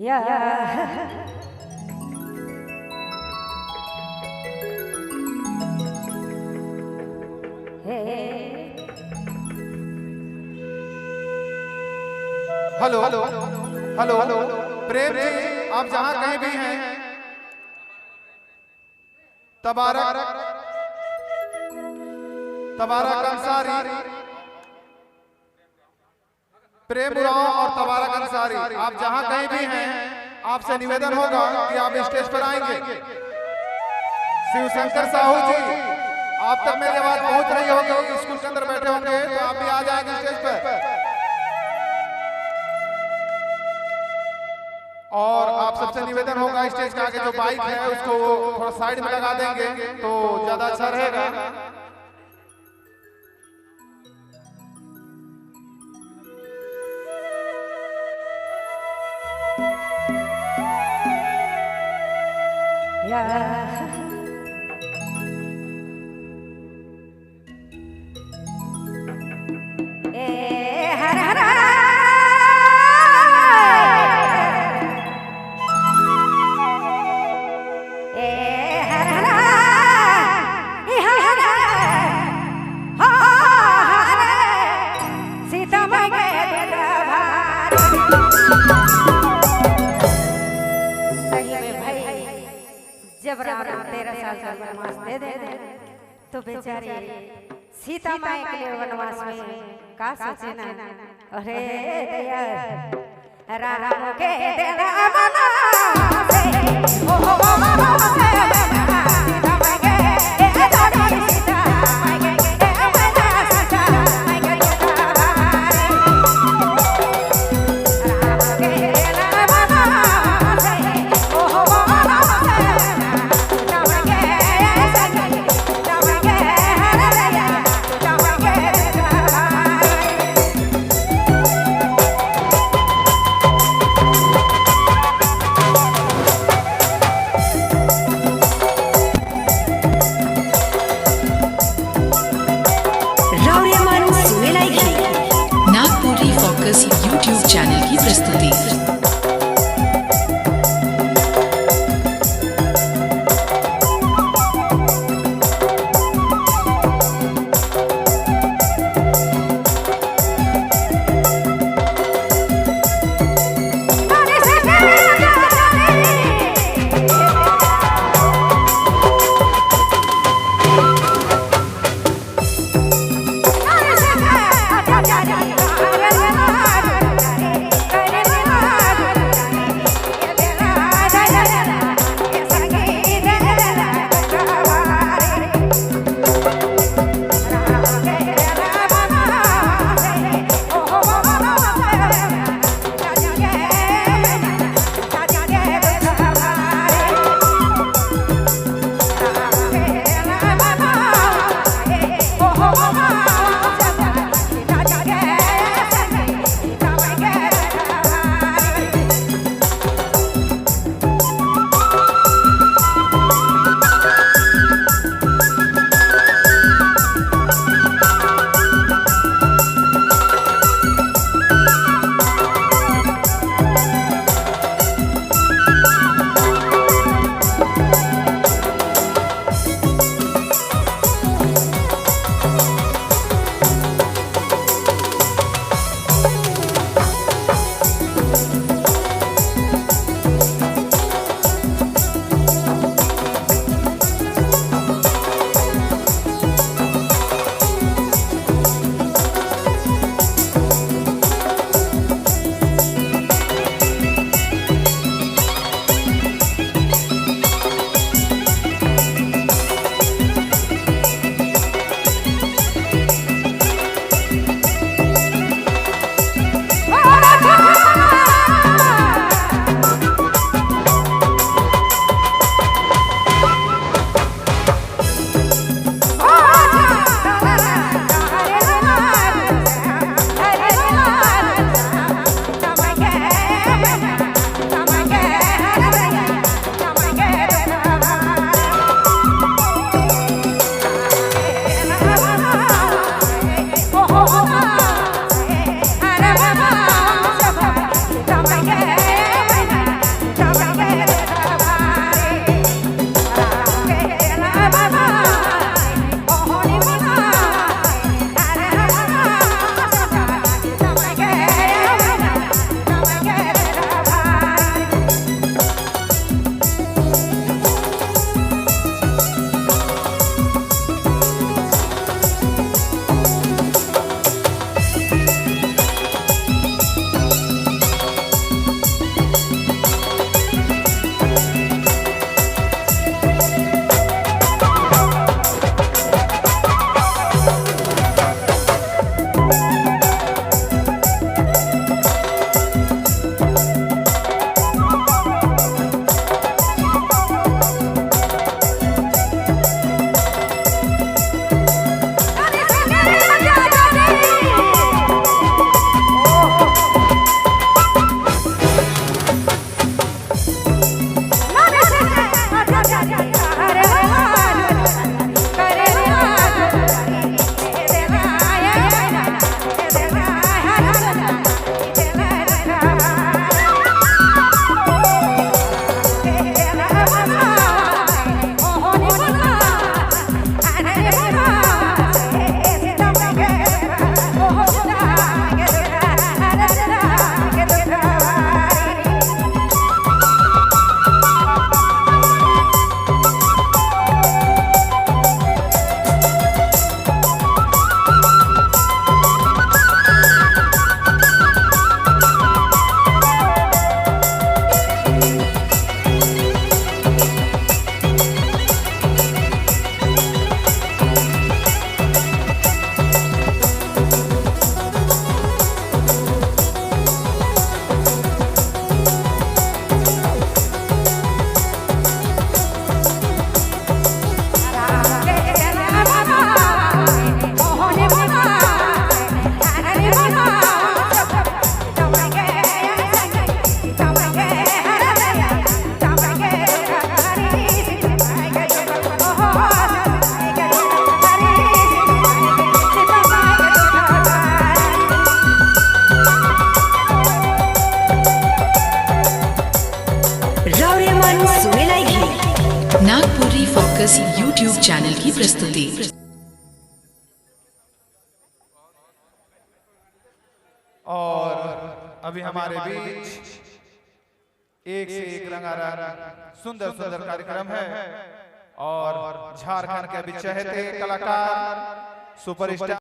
या hello hello hello hello Prem ji, आप जहां कहीं भी हैं, तबारक तबारक अंसारी, प्रेम उरांव और तबारक अंसारी, आप जहां कहीं भी हैं, आपसे निवेदन होगा कि आप स्टेज पर आएंगे। शिव शंकर साहू जी, आप तक मेरी आवाज पहुंच रही होगी, स्कूल के अंदर बैठे होंगे, तो आप भी आ जाएंगे स्टेज पर। और आप सबसे निवेदन होगा, स्टेज के आगे जो बाइक है उसको थोड़ा साइड में लगा देंगे तो ज्यादा अच्छा रहेगा। या हर हर जब राम 13 साल का वनवास दे दे तो बेचारी सीता माई के लिए वनवास में का सोचे ना। अरे दया राम के तेरा वनवास ओ सीता माई के सीता माई के सीता माई के राम के तेरा वनवास ओ सर्कस यूट्यूब चैनल की प्रस्तुति। और अभी हमारे बीच एक से एक रंगारंग सुंदर सुंदर कार्यक्रम है और झारखंड के अभी चहेते कलाकार सुपरस्टार